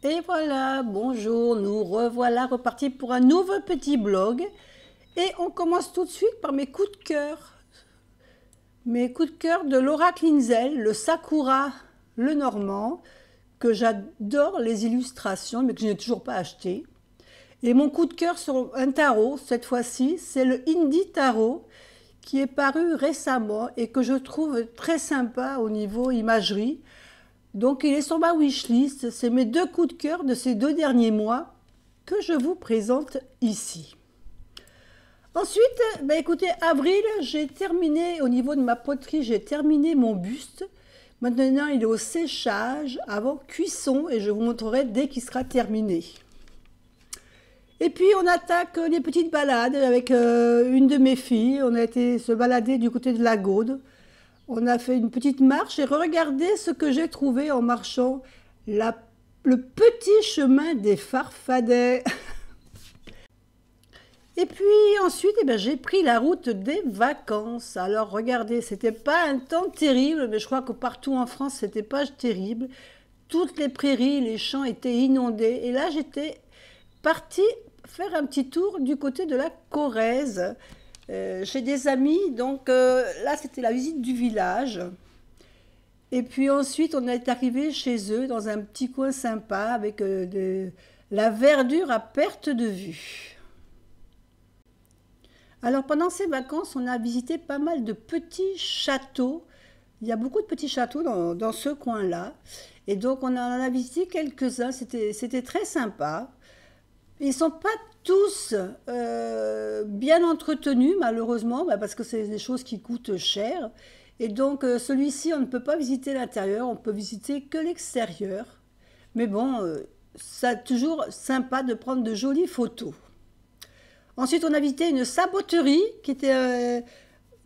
Et voilà, bonjour, nous revoilà repartis pour un nouveau petit blog. Et on commence tout de suite par mes coups de cœur. Mes coups de cœur de Laura Klinzel, le Sakura, le Normand, que j'adore les illustrations, mais que je n'ai toujours pas acheté. Et mon coup de cœur sur un tarot, cette fois-ci, c'est le Indie Tarot, qui est paru récemment et que je trouve très sympa au niveau imagerie. Donc il est sur ma wishlist, c'est mes deux coups de cœur de ces 2 derniers mois que je vous présente ici. Ensuite, écoutez, avril, j'ai terminé, au niveau de ma poterie, j'ai terminé mon buste. Maintenant, il est au séchage, avant cuisson, et je vous montrerai dès qu'il sera terminé. Et puis, on attaque les petites balades avec une de mes filles. On a été se balader du côté de la Gaude. On a fait une petite marche et regardez ce que j'ai trouvé en marchant le petit chemin des Farfadets. Et puis ensuite, j'ai pris la route des vacances. Alors regardez, c'était pas un temps terrible, mais je crois que partout en France, c'était pas terrible. Toutes les prairies, les champs étaient inondés. Et là, j'étais partie faire un petit tour du côté de la Corrèze. Chez des amis, donc là c'était la visite du village. Et puis ensuite on est arrivé chez eux dans un petit coin sympa avec la verdure à perte de vue. Alors pendant ces vacances on a visité pas mal de petits châteaux. Il y a beaucoup de petits châteaux dans ce coin-là. Et donc on en a visité quelques-uns, c'était très sympa. Ils ne sont pas tous bien entretenus, malheureusement, parce que c'est des choses qui coûtent cher. Et donc, celui-ci, on ne peut pas visiter l'intérieur, on peut visiter que l'extérieur. Mais bon, c'est toujours sympa de prendre de jolies photos. Ensuite, on a visité une saboterie qui était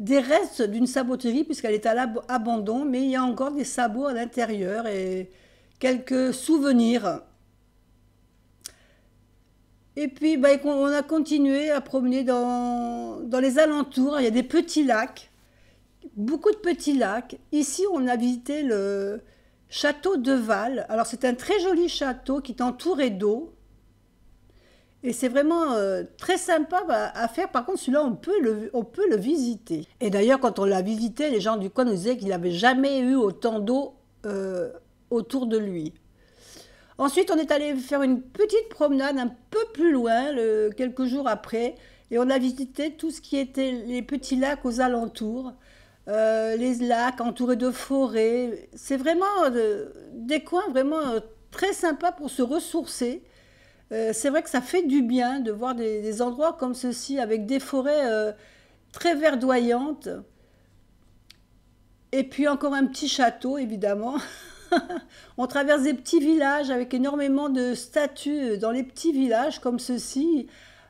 des restes d'une saboterie, puisqu'elle est à l'abandon, mais il y a encore des sabots à l'intérieur et quelques souvenirs. Et puis, on a continué à promener dans les alentours. Il y a des petits lacs, beaucoup de petits lacs. Ici, on a visité le château de Val. Alors, c'est un très joli château qui est entouré d'eau. Et c'est vraiment très sympa à faire. Par contre, celui-là, on peut le visiter. Et d'ailleurs, quand on l'a visité, les gens du coin nous disaient qu'il n'avait jamais eu autant d'eau autour de lui. Ensuite, on est allé faire une petite promenade un peu plus loin, quelques jours après, et on a visité tout ce qui était les petits lacs aux alentours, les lacs entourés de forêts. C'est vraiment des coins vraiment très sympas pour se ressourcer. C'est vrai que ça fait du bien de voir des endroits comme ceci, avec des forêts très verdoyantes, et puis encore un petit château, évidemment. On traverse des petits villages avec énormément de statues dans les petits villages comme ceci.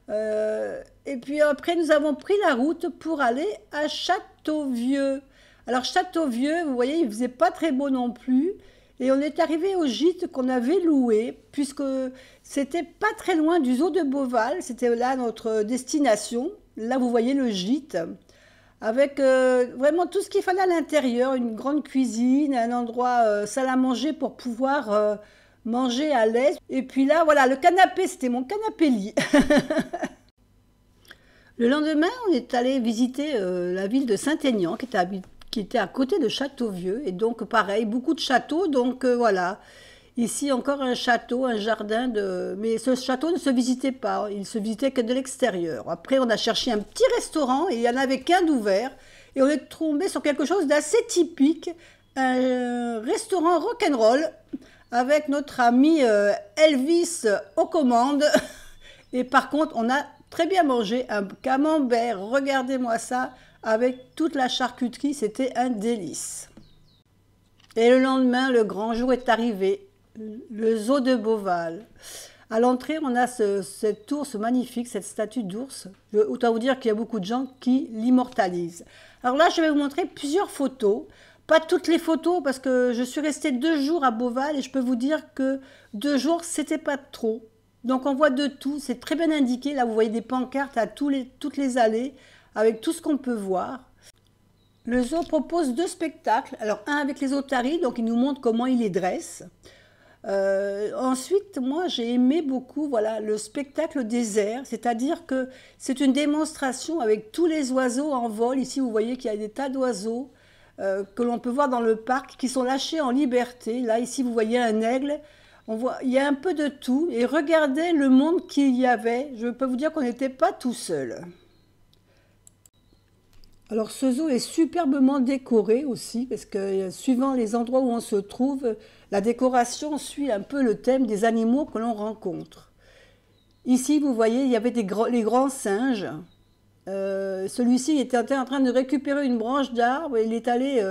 Et puis après, nous avons pris la route pour aller à Châteauvieux. Alors Châteauvieux, vous voyez, il ne faisait pas très beau non plus. Et on est arrivé au gîte qu'on avait loué, puisque c'était pas très loin du zoo de Beauval. C'était là notre destination. Là, vous voyez le gîte, avec vraiment tout ce qu'il fallait à l'intérieur, une grande cuisine, un endroit salle à manger pour pouvoir manger à l'aise. Et puis là, voilà, le canapé, c'était mon canapé lit. Le lendemain, on est allé visiter la ville de Saint-Aignan, qui était à côté de Châteauvieux. Et donc, pareil, beaucoup de châteaux, donc voilà. Ici, encore un château, un jardin, mais ce château ne se visitait pas, il se visitait que de l'extérieur. Après, on a cherché un petit restaurant et il n'y en avait qu'un d'ouvert. Et on est tombé sur quelque chose d'assez typique, un restaurant rock'n'roll avec notre ami Elvis aux commandes. Et par contre, on a très bien mangé un camembert, regardez-moi ça, avec toute la charcuterie, c'était un délice. Et le lendemain, le grand jour est arrivé. Le zoo de Beauval. À l'entrée, on a cet ours magnifique, cette statue d'ours. Autant vous dire qu'il y a beaucoup de gens qui l'immortalisent. Alors là, je vais vous montrer plusieurs photos. Pas toutes les photos, parce que je suis restée 2 jours à Beauval et je peux vous dire que 2 jours, c'était pas trop. Donc on voit de tout, c'est très bien indiqué. Là, vous voyez des pancartes à toutes les allées, avec tout ce qu'on peut voir. Le zoo propose 2 spectacles. Alors un avec les otaries, donc il nous montre comment il les dresse. Ensuite, moi, j'ai aimé beaucoup, voilà, le spectacle des airs, c'est-à-dire que c'est une démonstration avec tous les oiseaux en vol. Ici, vous voyez qu'il y a des tas d'oiseaux que l'on peut voir dans le parc qui sont lâchés en liberté. Là, ici, vous voyez un aigle. On voit, il y a un peu de tout. Et regardez le monde qu'il y avait. Je peux vous dire qu'on n'était pas tout seul. Alors ce zoo est superbement décoré aussi, parce que suivant les endroits où on se trouve, la décoration suit un peu le thème des animaux que l'on rencontre. Ici, vous voyez, il y avait les grands singes. Celui-ci était en train de récupérer une branche d'arbre et il est allé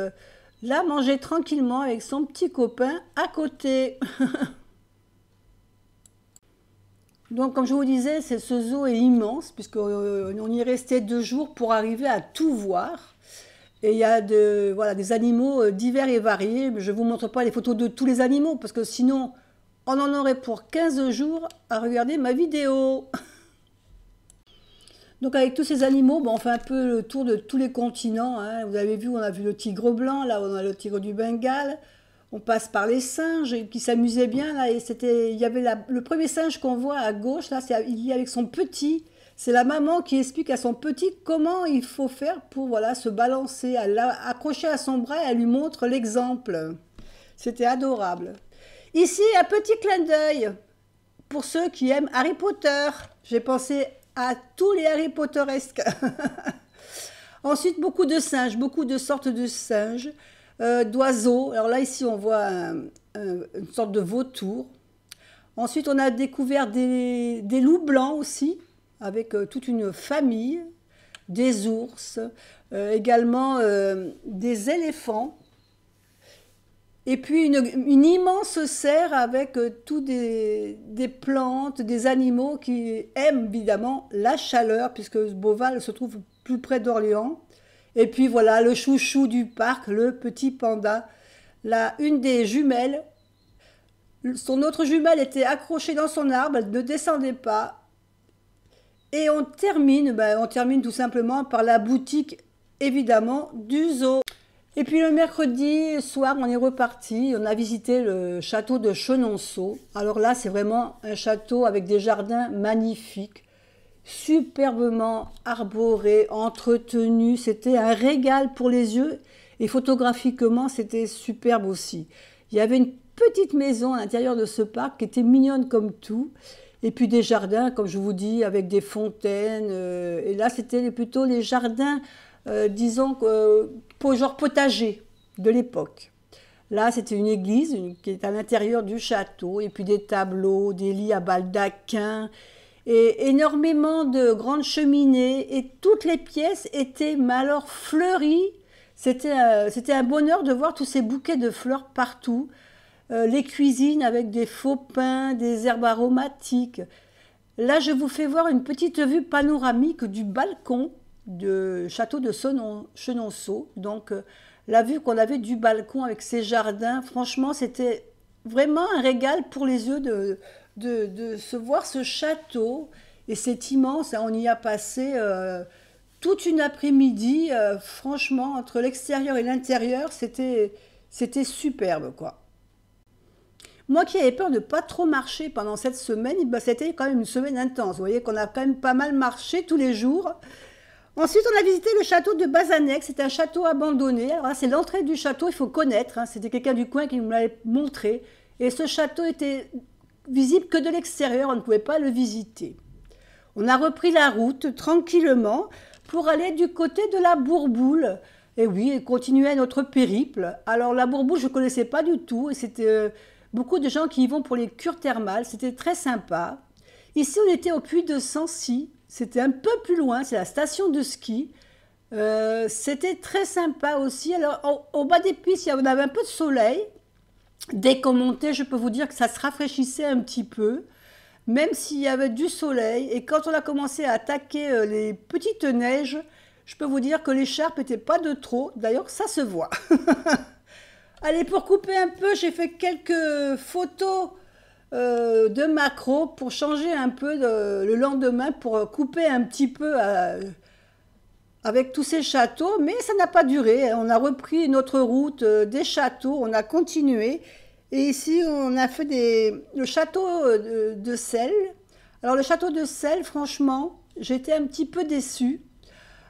là manger tranquillement avec son petit copain à côté. Donc, comme je vous disais, ce zoo est immense, puisqu'on y est resté 2 jours pour arriver à tout voir. Et il y a voilà, des animaux divers et variés. Mais je ne vous montre pas les photos de tous les animaux, parce que sinon, on en aurait pour 15 jours à regarder ma vidéo. Donc, avec tous ces animaux, bon, on fait un peu le tour de tous les continents, hein. Vous avez vu, on a vu le tigre blanc, là, on a le tigre du Bengale. On passe par les singes qui s'amusaient bien là et il y avait le premier singe qu'on voit à gauche là, il y a avec son petit. C'est la maman qui explique à son petit comment il faut faire pour voilà se balancer. Elle l'a accroché à son bras et elle lui montre l'exemple. C'était adorable. Ici un petit clin d'œil pour ceux qui aiment Harry Potter. J'ai pensé à tous les Harry Potteresques. Ensuite beaucoup de singes, beaucoup de sortes de singes. D'oiseaux. Alors là, ici, on voit une sorte de vautour. Ensuite, on a découvert des loups blancs aussi, avec toute une famille, des ours, également des éléphants, et puis une immense serre avec tous des plantes, des animaux qui aiment évidemment la chaleur, puisque Beauval se trouve plus près d'Orléans. Et puis voilà, le chouchou du parc, le petit panda. Là, une des jumelles, son autre jumelle était accrochée dans son arbre, elle ne descendait pas. Et on termine tout simplement par la boutique, évidemment, du zoo. Et puis le mercredi soir, on est reparti, on a visité le château de Chenonceau. Alors là, c'est vraiment un château avec des jardins magnifiques, superbement arboré, entretenu. C'était un régal pour les yeux et photographiquement, c'était superbe aussi. Il y avait une petite maison à l'intérieur de ce parc qui était mignonne comme tout. Et puis des jardins, comme je vous dis, avec des fontaines. Et là, c'était plutôt les jardins, disons, genre potager de l'époque. Là, c'était une église qui est à l'intérieur du château. Et puis des tableaux, des lits à baldaquin. Et énormément de grandes cheminées et toutes les pièces étaient mais alors fleuries. C'était un bonheur de voir tous ces bouquets de fleurs partout. Les cuisines avec des faux pins, des herbes aromatiques. Là, je vous fais voir une petite vue panoramique du balcon du château de Chenonceau. Donc, la vue qu'on avait du balcon avec ces jardins, franchement, c'était vraiment un régal pour les yeux de se voir ce château. Et c'est immense, hein, on y a passé toute une après-midi. Franchement, entre l'extérieur et l'intérieur, c'était superbe, quoi. Moi qui avais peur de ne pas trop marcher pendant cette semaine, ben, c'était quand même une semaine intense. Vous voyez qu'on a quand même pas mal marché tous les jours. Ensuite, on a visité le château de Bazanec. C'est un château abandonné. Alors là, c'est l'entrée du château, il faut connaître, hein. C'était quelqu'un du coin qui nous l'avait montré. Et ce château était visible que de l'extérieur, on ne pouvait pas le visiter. On a repris la route tranquillement pour aller du côté de la Bourboule. Et oui, et continuer notre périple. Alors la Bourboule, je ne connaissais pas du tout. Et c'était beaucoup de gens qui y vont pour les cures thermales. C'était très sympa. Ici, on était au puits de Sancy. C'était un peu plus loin, c'est la station de ski. C'était très sympa aussi. Alors, au bas des pistes, on avait un peu de soleil. Dès qu'on montait, je peux vous dire que ça se rafraîchissait un petit peu, même s'il y avait du soleil. Et quand on a commencé à attaquer les petites neiges, je peux vous dire que l'écharpe n'était pas de trop. D'ailleurs, ça se voit. Allez, pour couper un peu, j'ai fait quelques photos de macro pour changer un peu le lendemain, pour couper un petit peu avec tous ces châteaux, mais ça n'a pas duré. On a repris notre route des châteaux, on a continué. Et ici, on a fait le château de Celles. Alors le château de Celles, franchement, j'étais un petit peu déçue.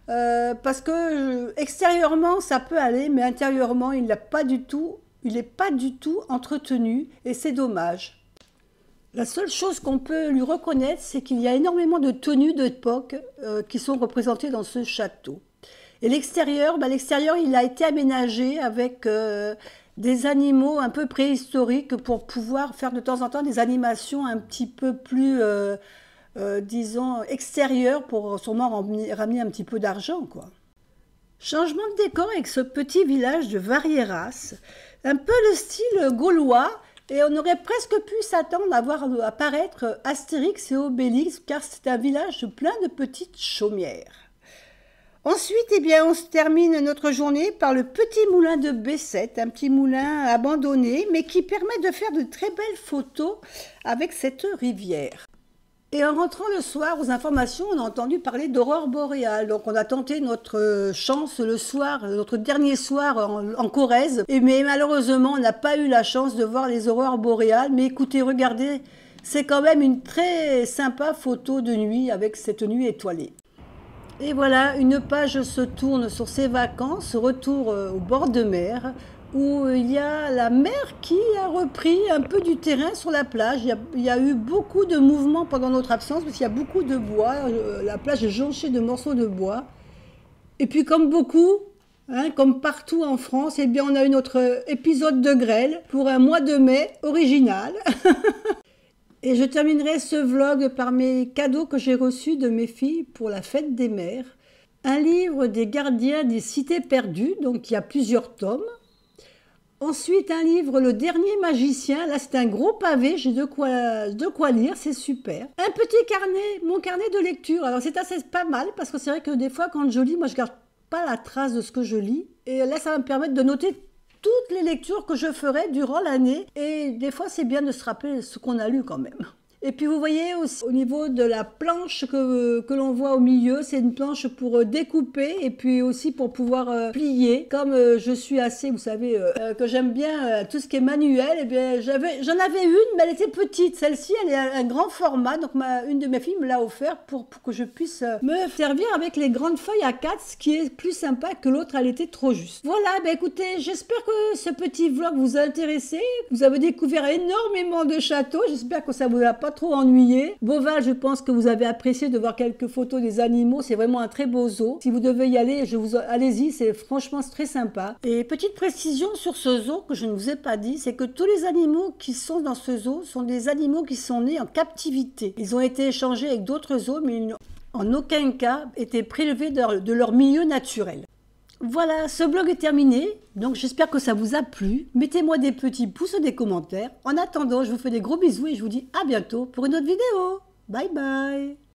Parce que extérieurement, ça peut aller, mais intérieurement, il n'est pas du tout entretenu. Et c'est dommage. La seule chose qu'on peut lui reconnaître, c'est qu'il y a énormément de tenues d'époque qui sont représentées dans ce château. Et l'extérieur, l'extérieur, il a été aménagé avec des animaux un peu préhistoriques pour pouvoir faire de temps en temps des animations un petit peu plus, disons, extérieures pour sûrement ramener un petit peu d'argent, quoi. Changement de décor avec ce petit village de Varieras, un peu le style gaulois, et on aurait presque pu s'attendre à voir apparaître Astérix et Obélix, car c'est un village plein de petites chaumières. Ensuite, eh bien, on se termine notre journée par le petit moulin de Bessette, un petit moulin abandonné, mais qui permet de faire de très belles photos avec cette rivière. Et en rentrant le soir aux informations, on a entendu parler d'aurore boréale. Donc on a tenté notre chance le soir, notre dernier soir en Corrèze. Mais malheureusement, on n'a pas eu la chance de voir les aurores boréales. Mais écoutez, regardez, c'est quand même une très sympa photo de nuit avec cette nuit étoilée. Et voilà, une page se tourne sur ses vacances, retour au bord de mer, où il y a la mer qui a repris un peu du terrain sur la plage. Il y a eu beaucoup de mouvements pendant notre absence, parce qu'il y a beaucoup de bois, la plage est jonchée de morceaux de bois. Et puis comme beaucoup, hein, comme partout en France, eh bien, on a eu notre épisode de grêle pour un mois de mai original. Et je terminerai ce vlog par mes cadeaux que j'ai reçus de mes filles pour la fête des mères. Un livre des gardiens des cités perdues, donc il y a plusieurs tomes. Ensuite, un livre, Le Dernier Magicien. Là, c'est un gros pavé, j'ai de quoi lire, c'est super. Un petit carnet, mon carnet de lecture. Alors, c'est assez pas mal, parce que c'est vrai que des fois, quand je lis, moi, je garde pas la trace de ce que je lis. Et là, ça va me permettre de noter toutes les lectures que je ferai durant l'année. Et des fois, c'est bien de se rappeler ce qu'on a lu quand même. Et puis vous voyez aussi, au niveau de la planche que l'on voit au milieu, c'est une planche pour découper et puis aussi pour pouvoir plier. Comme je suis assez, vous savez, que j'aime bien tout ce qui est manuel, et bien j'en avais une, mais elle était petite. Celle-ci, elle est un grand format, donc une de mes filles me l'a offert pour que je puisse me servir avec les grandes feuilles A4, ce qui est plus sympa que l'autre, elle était trop juste. Voilà, ben écoutez, j'espère que ce petit vlog vous a intéressé. Vous avez découvert énormément de châteaux, j'espère que ça vous a pas trop ennuyé. Beauval, je pense que vous avez apprécié de voir quelques photos des animaux. C'est vraiment un très beau zoo. Si vous devez y aller, allez-y, c'est franchement très sympa. Et petite précision sur ce zoo que je ne vous ai pas dit, c'est que tous les animaux qui sont dans ce zoo sont des animaux qui sont nés en captivité. Ils ont été échangés avec d'autres zoos, mais ils n'ont en aucun cas été prélevés de leur milieu naturel. Voilà, ce vlog est terminé, donc j'espère que ça vous a plu. Mettez-moi des petits pouces ou des commentaires. En attendant, je vous fais des gros bisous et je vous dis à bientôt pour une autre vidéo. Bye bye!